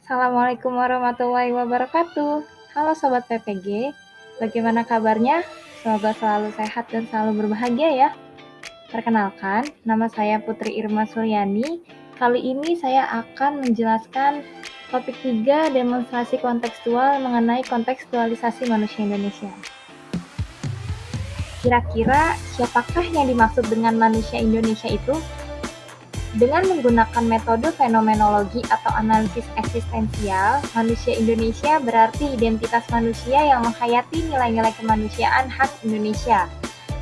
Assalamualaikum warahmatullahi wabarakatuh. Halo Sobat PPG, bagaimana kabarnya? Semoga selalu sehat dan selalu berbahagia ya. Perkenalkan, nama saya Putri Irma Suryani. Kali ini saya akan menjelaskan topik 3 demonstrasi kontekstual mengenai kontekstualisasi manusia Indonesia. Kira-kira siapakah yang dimaksud dengan manusia Indonesia itu? Dengan menggunakan metode fenomenologi atau analisis eksistensial, manusia Indonesia berarti identitas manusia yang menghayati nilai-nilai kemanusiaan khas Indonesia.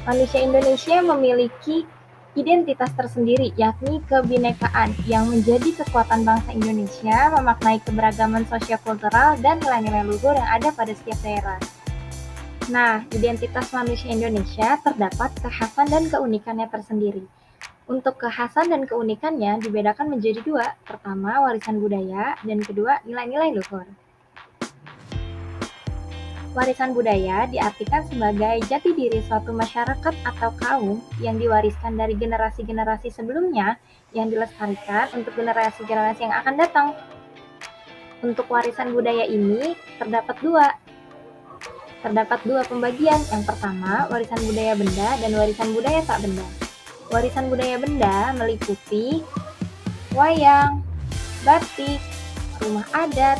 Manusia Indonesia memiliki identitas tersendiri, yakni kebinekaan, yang menjadi kekuatan bangsa Indonesia, memaknai keberagaman sosio-kultural dan nilai-nilai luhur yang ada pada setiap daerah. Nah, identitas manusia Indonesia terdapat kekhasan dan keunikannya tersendiri. Untuk kekhasan dan keunikannya dibedakan menjadi dua. Pertama, warisan budaya, dan kedua, nilai-nilai luhur. Warisan budaya diartikan sebagai jati diri suatu masyarakat atau kaum yang diwariskan dari generasi-generasi sebelumnya yang dilestarikan untuk generasi-generasi yang akan datang. Untuk warisan budaya ini terdapat dua pembagian. Yang pertama, warisan budaya benda dan warisan budaya tak benda. Warisan budaya benda meliputi wayang, batik, rumah adat,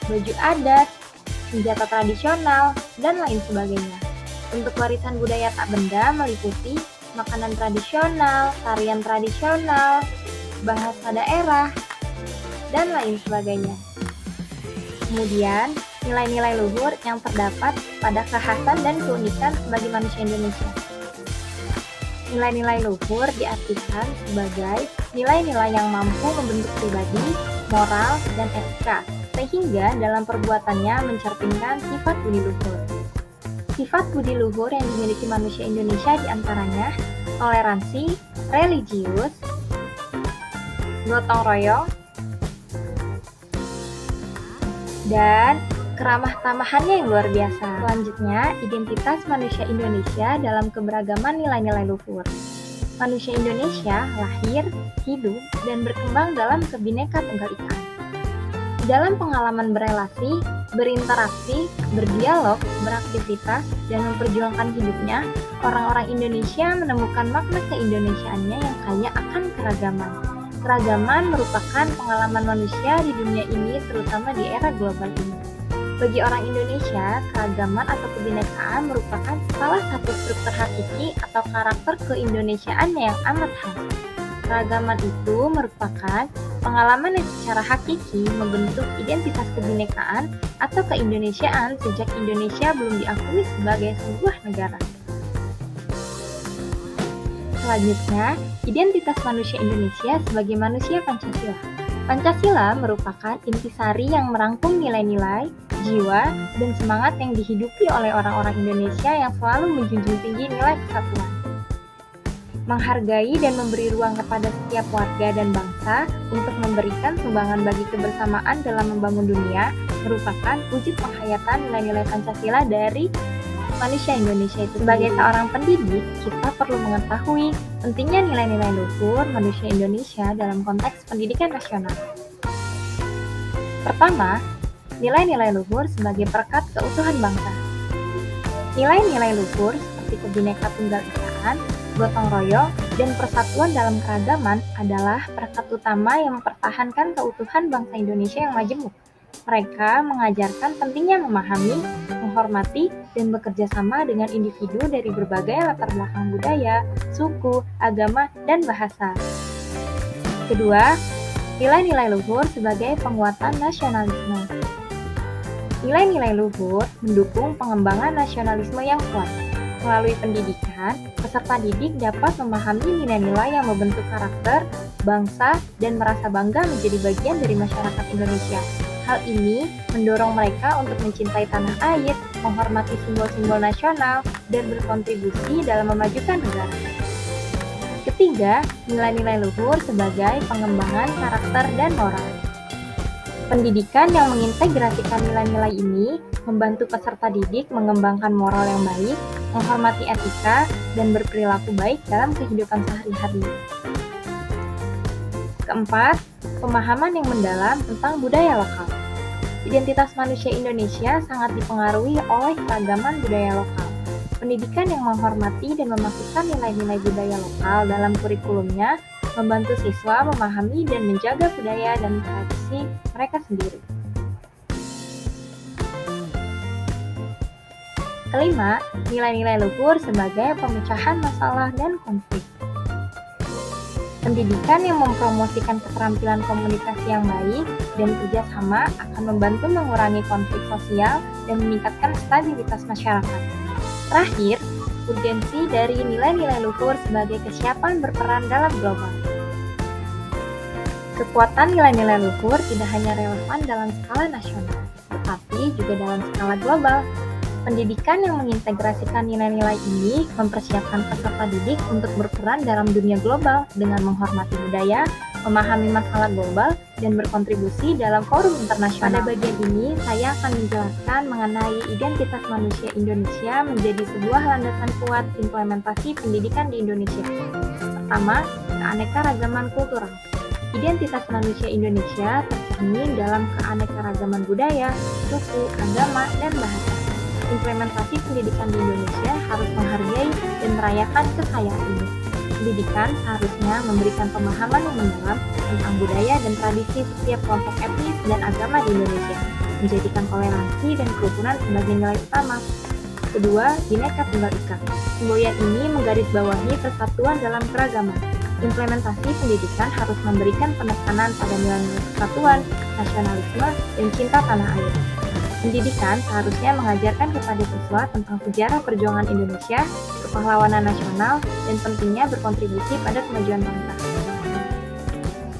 baju adat, senjata tradisional, dan lain sebagainya. Untuk warisan budaya tak benda meliputi makanan tradisional, tarian tradisional, bahasa daerah, dan lain sebagainya. Kemudian, nilai-nilai luhur yang terdapat pada kekhasan dan keunikan sebagai manusia Indonesia. Nilai-nilai luhur diartikan sebagai nilai-nilai yang mampu membentuk pribadi, moral, dan etika, sehingga dalam perbuatannya mencerminkan sifat budi luhur. Sifat budi luhur yang dimiliki manusia Indonesia diantaranya toleransi, religius, gotong royong, dan keramah tamahannya yang luar biasa. Selanjutnya, identitas manusia Indonesia dalam keberagaman nilai-nilai luhur. Manusia Indonesia lahir, hidup, dan berkembang dalam Bhinneka Tunggal Ika. Dalam pengalaman berelasi, berinteraksi, berdialog, beraktivitas, dan memperjuangkan hidupnya, orang-orang Indonesia menemukan makna keindonesiaannya yang kaya akan keragaman. Keragaman merupakan pengalaman manusia di dunia ini, terutama di era global ini. Bagi orang Indonesia, keragaman atau kebinekaan merupakan salah satu struktur hakiki atau karakter keindonesiaannya yang amat khas. Keragaman itu merupakan pengalaman yang secara hakiki membentuk identitas kebinekaan atau keindonesiaan sejak Indonesia belum diakui sebagai sebuah negara. Selanjutnya, identitas manusia Indonesia sebagai manusia Pancasila. Pancasila merupakan intisari yang merangkum nilai-nilai, jiwa, dan semangat yang dihidupi oleh orang-orang Indonesia yang selalu menjunjung tinggi nilai kesatuan. Menghargai dan memberi ruang kepada setiap warga dan bangsa untuk memberikan sumbangan bagi kebersamaan dalam membangun dunia merupakan wujud penghayatan nilai-nilai Pancasila dari manusia Indonesia itu. Sebagai seorang pendidik, kita perlu mengetahui pentingnya nilai-nilai luhur manusia Indonesia dalam konteks pendidikan nasional. Pertama, nilai-nilai luhur sebagai perekat keutuhan bangsa. Nilai-nilai luhur seperti Bhinneka Tunggal Ika, gotong royong, dan persatuan dalam keragaman adalah perekat utama yang mempertahankan keutuhan bangsa Indonesia yang majemuk. Mereka mengajarkan pentingnya memahami, menghormati, dan bekerja sama dengan individu dari berbagai latar belakang budaya, suku, agama, dan bahasa. Kedua, nilai-nilai luhur sebagai penguatan nasionalisme. Nilai-nilai luhur mendukung pengembangan nasionalisme yang kuat. Melalui pendidikan, peserta didik dapat memahami nilai-nilai yang membentuk karakter, bangsa, dan merasa bangga menjadi bagian dari masyarakat Indonesia. Hal ini mendorong mereka untuk mencintai tanah air, menghormati simbol-simbol nasional, dan berkontribusi dalam memajukan negara. Ketiga, nilai-nilai luhur sebagai pengembangan karakter dan moral. Pendidikan yang mengintegrasikan nilai-nilai ini membantu peserta didik mengembangkan moral yang baik, menghormati etika, dan berperilaku baik dalam kehidupan sehari-hari. Keempat, pemahaman yang mendalam tentang budaya lokal. Identitas manusia Indonesia sangat dipengaruhi oleh keragaman budaya lokal. Pendidikan yang menghormati dan memasukkan nilai-nilai budaya lokal dalam kurikulumnya membantu siswa memahami dan menjaga budaya dan tradisi mereka sendiri. Kelima, nilai-nilai luhur sebagai pemecahan masalah dan konflik. Pendidikan yang mempromosikan keterampilan komunikasi yang baik dan kerjasama akan membantu mengurangi konflik sosial dan meningkatkan stabilitas masyarakat. Terakhir, urgensi dari nilai-nilai luhur sebagai kesiapan berperan dalam global. Kekuatan nilai-nilai luhur tidak hanya relevan dalam skala nasional, tetapi juga dalam skala global. Pendidikan yang mengintegrasikan nilai-nilai ini mempersiapkan peserta didik untuk berperan dalam dunia global dengan menghormati budaya, memahami masalah global, dan berkontribusi dalam forum internasional. Pada bagian ini, saya akan menjelaskan mengenai identitas manusia Indonesia menjadi sebuah landasan kuat implementasi pendidikan di Indonesia. Pertama, keanekaragaman kultural. Identitas manusia Indonesia tercermin dalam keanekaragaman budaya, suku, agama, dan bahasa. Implementasi pendidikan di Indonesia harus menghargai dan merayakan kekayaan ini. Pendidikan seharusnya memberikan pemahaman yang mendalam tentang budaya dan tradisi setiap kelompok etnis dan agama di Indonesia, menjadikan toleransi dan kerukunan sebagai nilai utama. Kedua, Bhinneka Tunggal Ika. Semboyan ini menggarisbawahi persatuan dalam keragaman. Implementasi pendidikan harus memberikan penekanan pada nilai-nilai persatuan, nasionalisme, dan cinta tanah air. Pendidikan seharusnya mengajarkan kepada siswa tentang sejarah perjuangan Indonesia, kepahlawanan nasional, dan pentingnya berkontribusi pada kemajuan bangsa.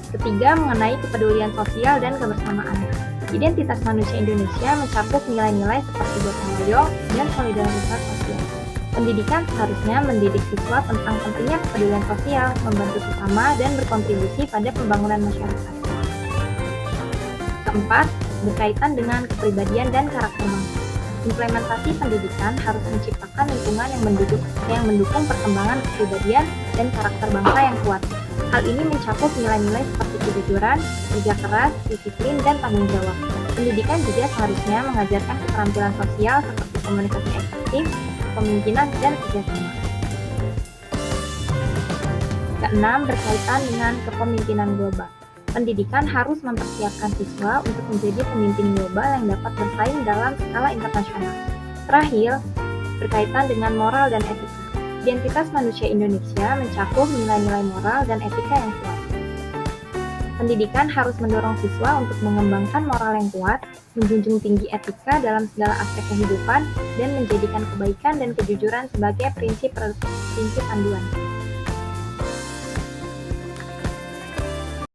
Ketiga, mengenai kepedulian sosial dan kebersamaan. Identitas manusia Indonesia mencakup nilai-nilai seperti gotong royong dan solidaritas sosial. Pendidikan seharusnya mendidik siswa tentang pentingnya kepedulian sosial, membantu sesama, dan berkontribusi pada pembangunan masyarakat. Keempat, berkaitan dengan kepribadian dan karakter bangsa. Implementasi pendidikan harus menciptakan lingkungan yang mendukung perkembangan kepribadian dan karakter bangsa yang kuat. Hal ini mencakup nilai-nilai seperti kejujuran, kerja keras, disiplin, dan tanggung jawab. Pendidikan juga seharusnya mengajarkan keterampilan sosial seperti komunikasi efektif, kepemimpinan, dan kerjasama. Keenam, berkaitan dengan kepemimpinan global. Pendidikan harus mempersiapkan siswa untuk menjadi pemimpin global yang dapat bersaing dalam skala internasional. Terakhir, berkaitan dengan moral dan etika. Identitas manusia Indonesia mencakup nilai-nilai moral dan etika yang kuat. Pendidikan harus mendorong siswa untuk mengembangkan moral yang kuat, menjunjung tinggi etika dalam segala aspek kehidupan, dan menjadikan kebaikan dan kejujuran sebagai prinsip panduan.